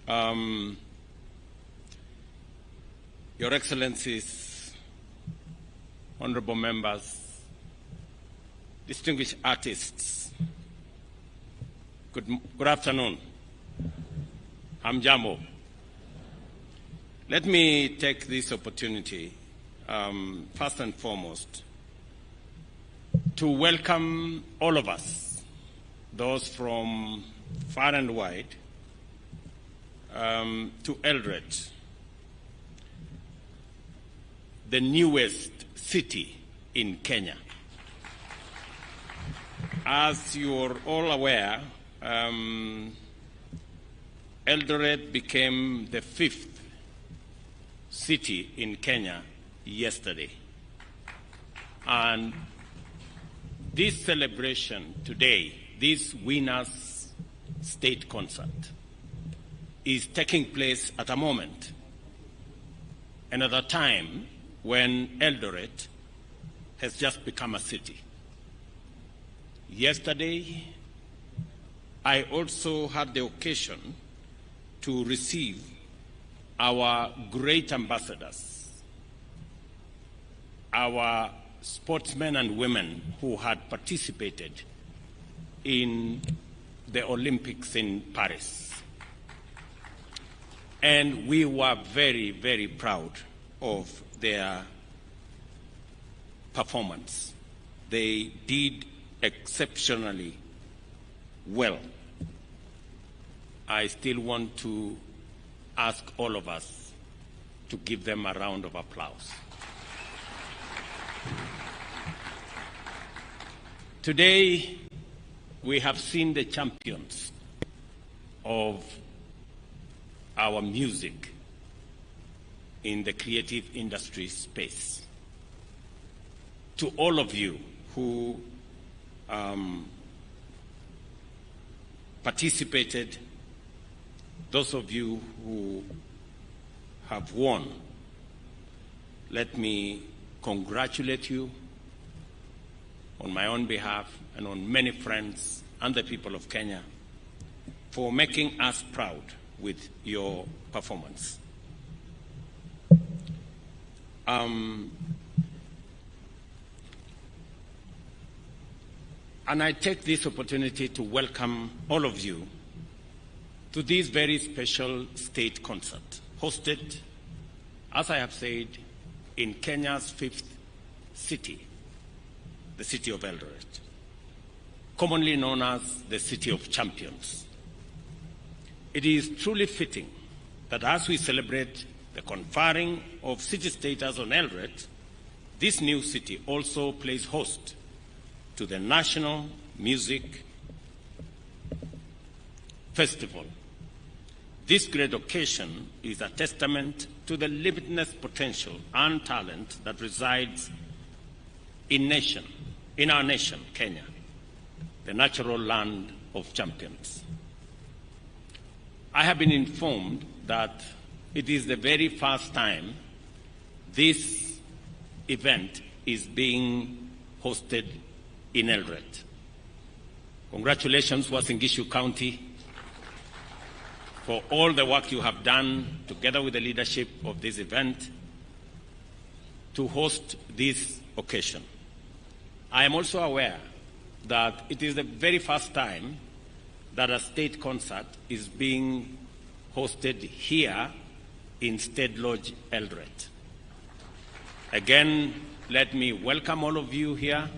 Your Excellencies, honorable members, distinguished artists, good afternoon. I'm Jambo. Let me take this opportunity, first and foremost, to welcome all of us, those from far and wide, to Eldoret, the newest city in Kenya. As you're all aware, Eldoret became the 5th city in Kenya yesterday. And this celebration today, this Winners State Concert, is taking place at a moment and at a time when Eldoret has just become a city. Yesterday, I also had the occasion to receive our great ambassadors, our sportsmen and women who had participated in the Olympics in Paris. And we were very, very proud of their performance. They did exceptionally well. I still want to ask all of us to give them a round of applause. Today, we have seen the champions of our music in the creative industry space. To all of you who participated, those of you who have won, let me congratulate you on my own behalf and on many friends and the people of Kenya for making us proud with your performance. And I take this opportunity to welcome all of you to this very special state concert, hosted, as I have said, in Kenya's 5th city, the city of Eldoret, commonly known as the City of Champions. It is truly fitting that as we celebrate the conferring of city status on Eldoret, this new city also plays host to the National Music Festival. This great occasion is a testament to the limitless potential and talent that resides in our nation, Kenya, the natural land of champions. I have been informed that it is the very first time this event is being hosted in Eldoret. Congratulations, Uasin Gishu County, for all the work you have done together with the leadership of this event to host this occasion. I am also aware that it is the very first time that a state concert is being hosted here in State Lodge, Eldoret. Again, let me welcome all of you here.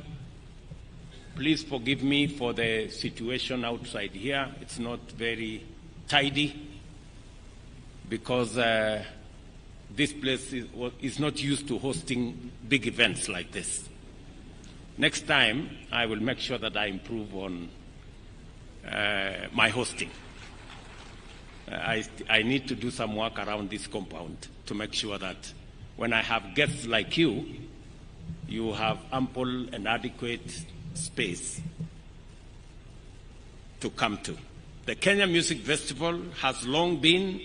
Please forgive me for the situation outside here. It's not very tidy because this place is not used to hosting big events like this. Next time, I will make sure that I improve on my hosting. I need to do some work around this compound to make sure that when I have guests like you, you have ample and adequate space to come to. The Kenya Music Festival has long been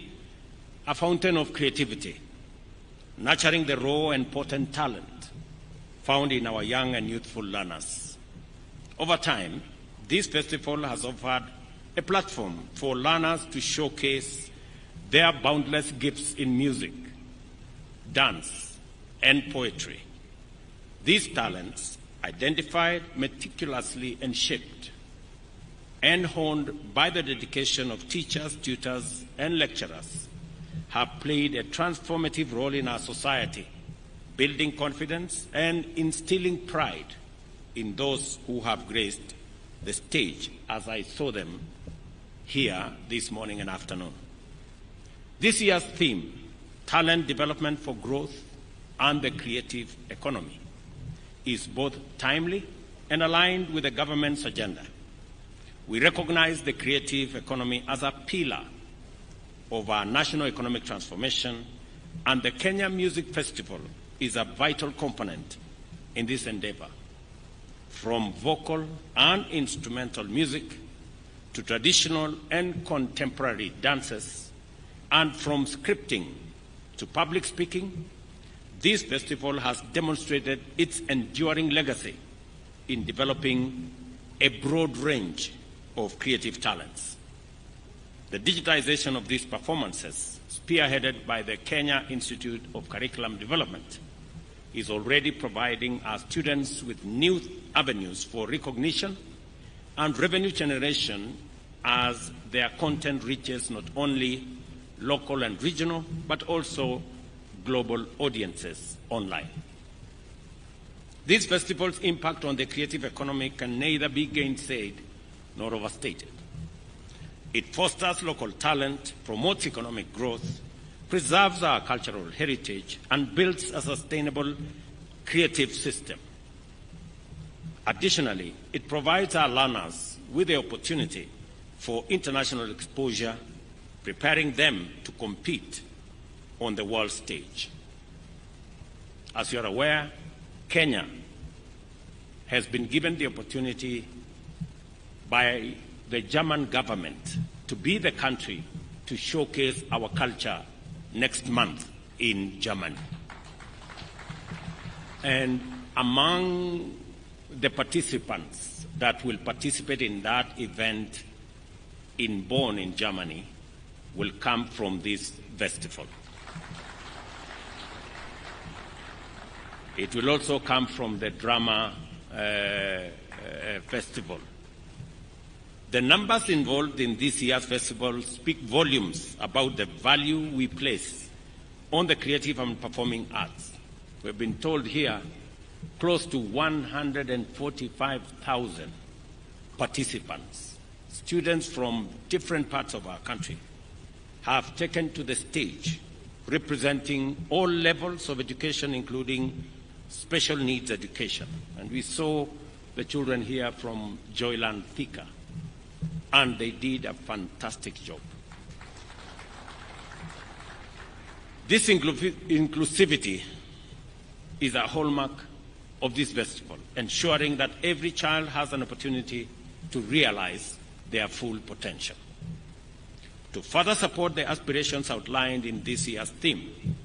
a fountain of creativity, nurturing the raw and potent talent found in our young and youthful learners. Over time, this festival has offered a platform for learners to showcase their boundless gifts in music, dance, and poetry. These talents, identified meticulously and shaped and honed by the dedication of teachers, tutors, and lecturers, have played a transformative role in our society, building confidence and instilling pride in those who have graced the stage as I saw them here this morning and afternoon. This year's theme, Talent Development for Growth and the Creative Economy, is both timely and aligned with the government's agenda. We recognize the creative economy as a pillar of our national economic transformation, and the Kenya Music Festival is a vital component in this endeavor. From vocal and instrumental music to traditional and contemporary dances, and from scripting to public speaking, this festival has demonstrated its enduring legacy in developing a broad range of creative talents. The digitization of these performances, spearheaded by the Kenya Institute of Curriculum Development, is already providing our students with new avenues for recognition and revenue generation as their content reaches not only local and regional, but also global audiences online. This festival's impact on the creative economy can neither be gainsaid nor overstated. It fosters local talent, promotes economic growth, preserves our cultural heritage, and builds a sustainable creative system. Additionally, it provides our learners with the opportunity for international exposure, preparing them to compete on the world stage. As you are aware, Kenya has been given the opportunity by the German government to be the country to showcase our culture next month in Germany. And among the participants that will participate in that event in Bonn in Germany will come from this festival. It will also come from the drama festival. The numbers involved in this year's festival speak volumes about the value we place on the creative and performing arts. We've been told here close to 145,000 participants, students from different parts of our country, have taken to the stage representing all levels of education, including special needs education. And we saw the children here from Joyland Thika, and they did a fantastic job. This inclusivity is a hallmark of this festival, ensuring that every child has an opportunity to realize their full potential. To further support the aspirations outlined in this year's theme,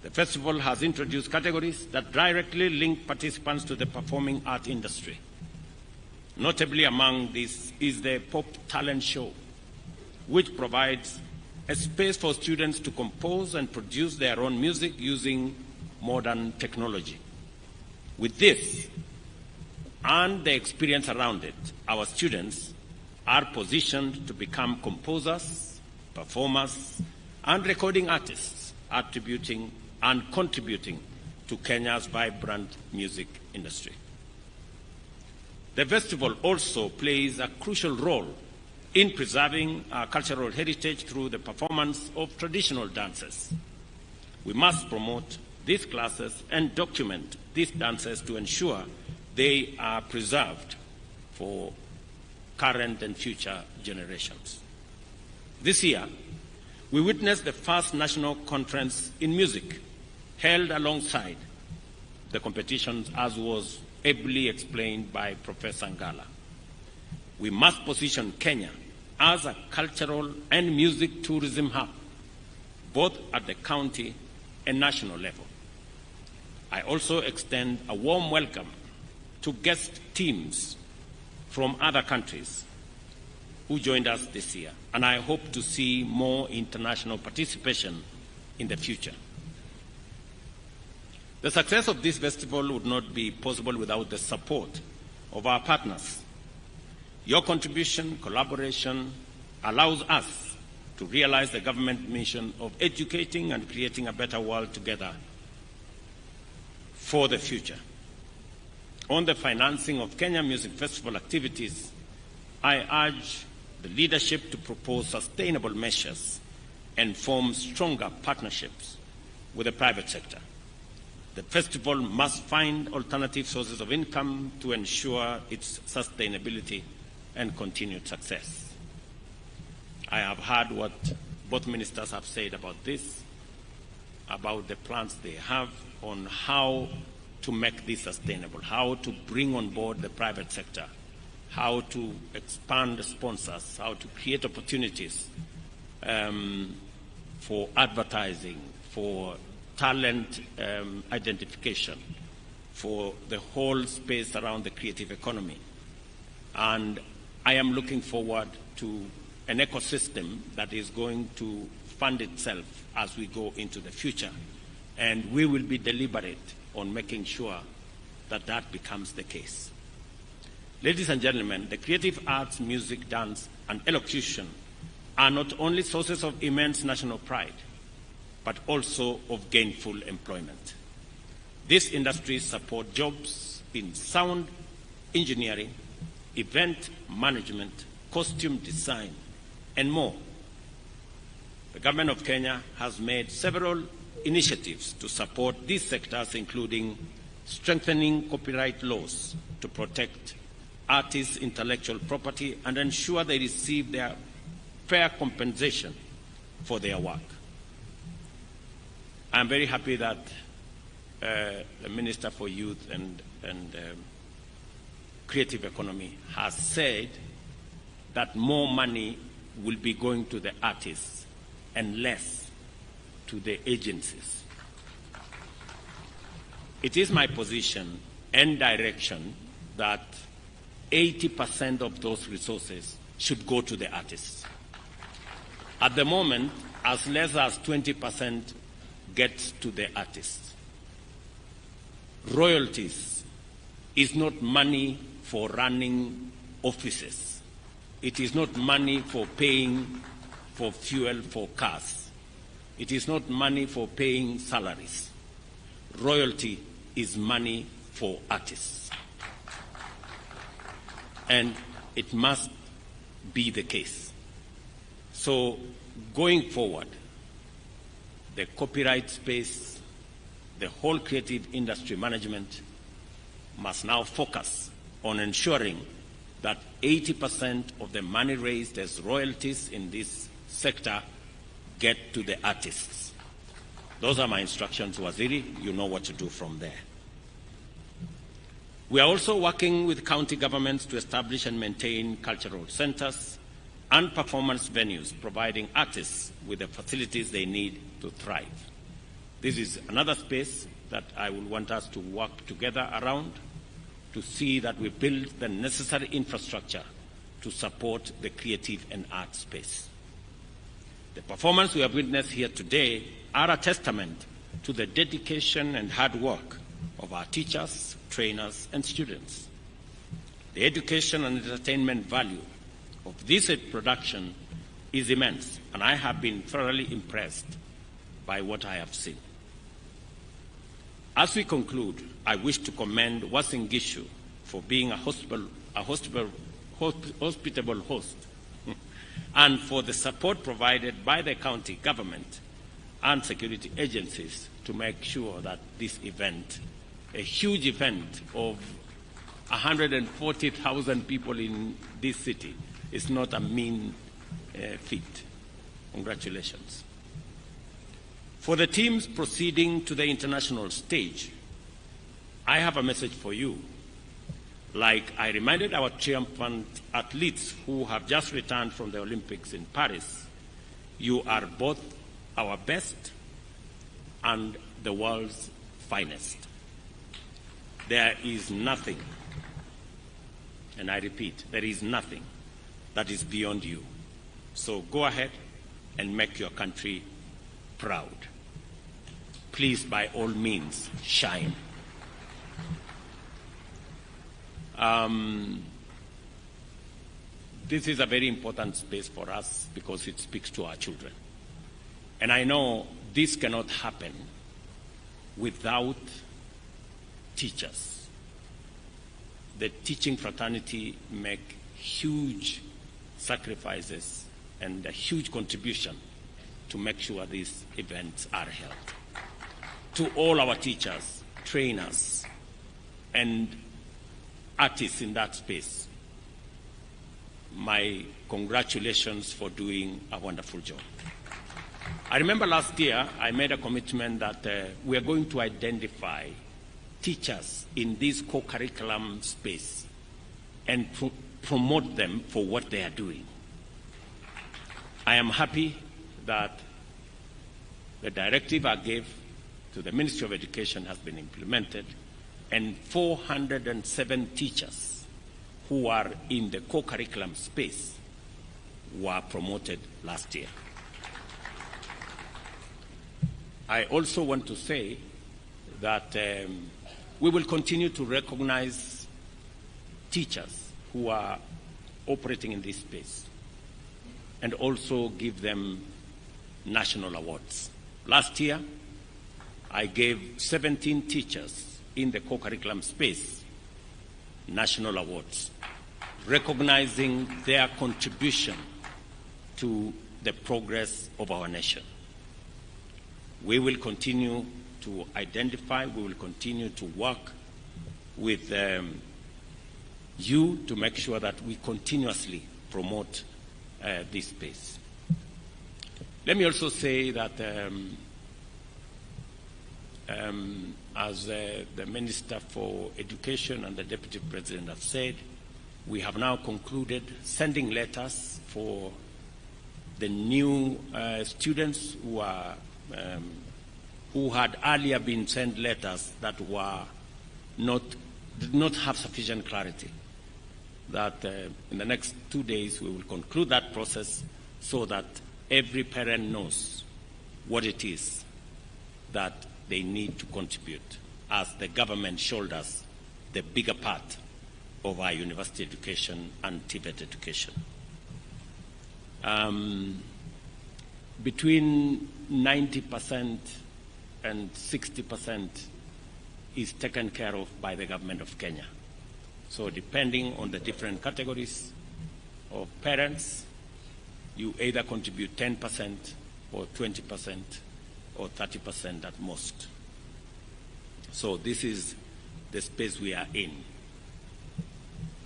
the festival has introduced categories that directly link participants to the performing art industry. Notably among these is the Pop Talent Show, which provides a space for students to compose and produce their own music using modern technology. With this and the experience around it, our students are positioned to become composers, performers, and recording artists, attributing and contributing to Kenya's vibrant music industry. The festival also plays a crucial role in preserving our cultural heritage through the performance of traditional dances. We must promote these classes and document these dances to ensure they are preserved for current and future generations. This year, we witnessed the first national conference in music held alongside the competitions, as was ably explained by Professor Ngala. We must position Kenya as a cultural and music tourism hub, both at the county and national level. I also extend a warm welcome to guest teams from other countries who joined us this year, and I hope to see more international participation in the future. The success of this festival would not be possible without the support of our partners. Your contribution, collaboration, allows us to realize the government mission of educating and creating a better world together for the future. On the financing of Kenya Music Festival activities, I urge the leadership to propose sustainable measures and form stronger partnerships with the private sector. The festival must find alternative sources of income to ensure its sustainability and continued success. I have heard what both ministers have said about this, about the plans they have on how to make this sustainable, how to bring on board the private sector, how to expand sponsors, how to create opportunities for advertising, for talent identification, for the whole space around the creative economy. And I am looking forward to an ecosystem that is going to fund itself as we go into the future. And we will be deliberate on making sure that that becomes the case. Ladies and gentlemen, the creative arts, music, dance, and elocution are not only sources of immense national pride, but also of gainful employment. These industries support jobs in sound engineering, event management, costume design, and more. The government of Kenya has made several initiatives to support these sectors, including strengthening copyright laws to protect artists' intellectual property and ensure they receive their fair compensation for their work. I'm very happy that the Minister for Youth and Creative Economy has said that more money will be going to the artists and less to the agencies. It is my position and direction that 80% of those resources should go to the artists. At the moment, as less as 20% gets to the artists. Royalties is not money for running offices. It is not money for paying for fuel for cars. It is not money for paying salaries. Royalty is money for artists. And it must be the case. So going forward, the copyright space, the whole creative industry management must now focus on ensuring that 80% of the money raised as royalties in this sector get to the artists. Those are my instructions, Waziri. You know what to do from there. We are also working with county governments to establish and maintain cultural centers and performance venues, providing artists with the facilities they need to thrive. This is another space that I will want us to work together around to see that we build the necessary infrastructure to support the creative and art space. The performance we have witnessed here today are a testament to the dedication and hard work of our teachers, trainers, and students. The education and entertainment value of this production is immense, and I have been thoroughly impressed by what I have seen. As we conclude, I wish to commend Uasin Gishu for being a hospitable host and for the support provided by the county government and security agencies to make sure that this event, a huge event of 140,000 people in this city, is not a mean feat. Congratulations. For the teams proceeding to the international stage, I have a message for you. Like I reminded our triumphant athletes who have just returned from the Olympics in Paris, you are both our best and the world's finest. There is nothing, and I repeat, there is nothing that is beyond you. So go ahead and make your country proud. Please, by all means, shine. This is a very important space for us because it speaks to our children. And I know this cannot happen without teachers. The teaching fraternity make huge sacrifices and a huge contribution to make sure these events are held. To all our teachers, trainers, and artists in that space, my congratulations for doing a wonderful job. I remember last year I made a commitment that we are going to identify teachers in this co-curriculum space and promote them for what they are doing. I am happy that the directive I gave to the Ministry of Education has been implemented, and 407 teachers who are in the co-curriculum space were promoted last year. I also want to say that we will continue to recognize teachers who are operating in this space and also give them national awards. Last year, I gave 17 teachers in the co-curriculum space national awards, recognizing their contribution to the progress of our nation. We will continue to identify, we will continue to work with you to make sure that we continuously promote this space. Let me also say that as the Minister for Education and the Deputy President have said, we have now concluded sending letters for the new students who had earlier been sent letters that did not have sufficient clarity. That in the next 2 days we will conclude that process so that every parent knows what it is that they need to contribute as the government shoulders the bigger part of our university education and TVET education. Between 90% and 60% is taken care of by the government of Kenya. So depending on the different categories of parents, you either contribute 10% or 20% or 30% at most. So this is the space we are in.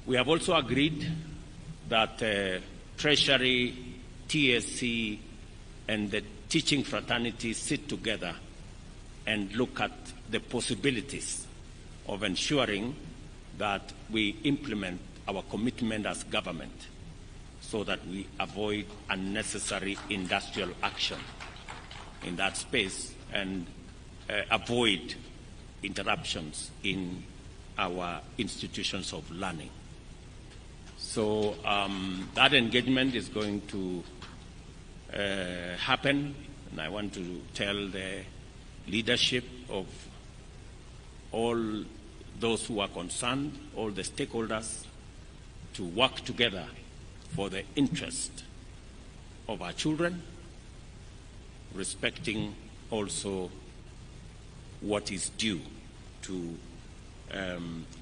We have also agreed that Treasury, TSC, and the teaching fraternity sit together and look at the possibilities of ensuring that we implement our commitment as government so that we avoid unnecessary industrial action in that space and avoid interruptions in our institutions of learning. So that engagement is going to happen, and I want to tell the leadership of all those who are concerned, all the stakeholders, to work together for the interest of our children, respecting also what is due to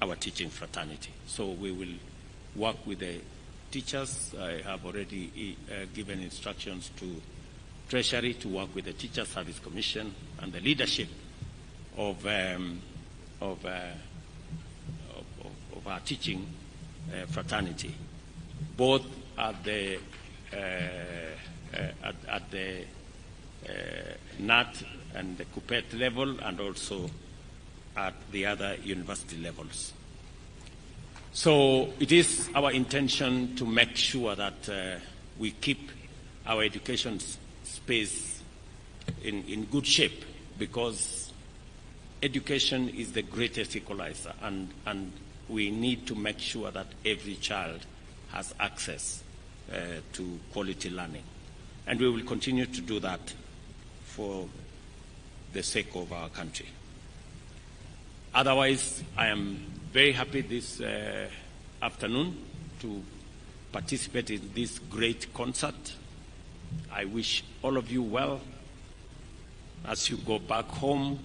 our teaching fraternity. So we will work with the teachers. I have already given instructions to Treasury to work with the Teacher Service Commission and the leadership of our teaching fraternity, both at the NAT and the CUPET level and also at the other university levels. So it is our intention to make sure that we keep our education space in good shape, because education is the greatest equalizer, and we need to make sure that every child has access to quality learning. And we will continue to do that for the sake of our country. Otherwise, I am very happy this afternoon to participate in this great concert. I wish all of you well. As you go back home,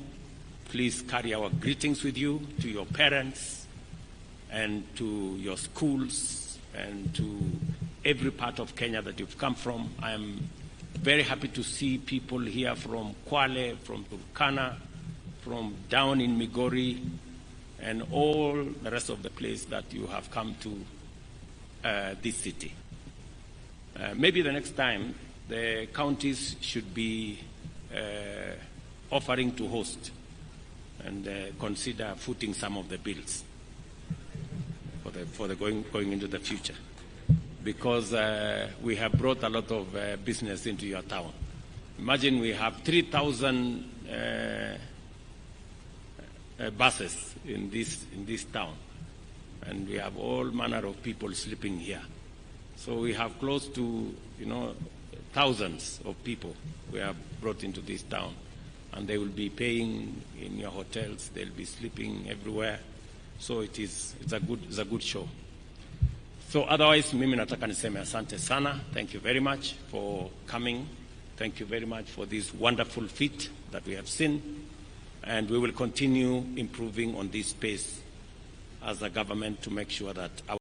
please carry our greetings with you to your parents and to your schools and to every part of Kenya that you've come from. I am very happy to see people here from Kwale, from Turkana, from down in Migori, and all the rest of the place that you have come to this city. Maybe the next time the counties should be offering to host and consider footing some of the bills for the going into the future, because we have brought a lot of business into your town. Imagine we have 3,000 buses in this town, and we have all manner of people sleeping here. So we have close to thousands of people we have brought into this town, and they will be paying in your hotels. They'll be sleeping everywhere. So it's a good show. So otherwise, mimi nataka niseme asante sana. Thank you very much for coming. Thank you very much for this wonderful feat that we have seen. And we will continue improving on this space as a government to make sure that our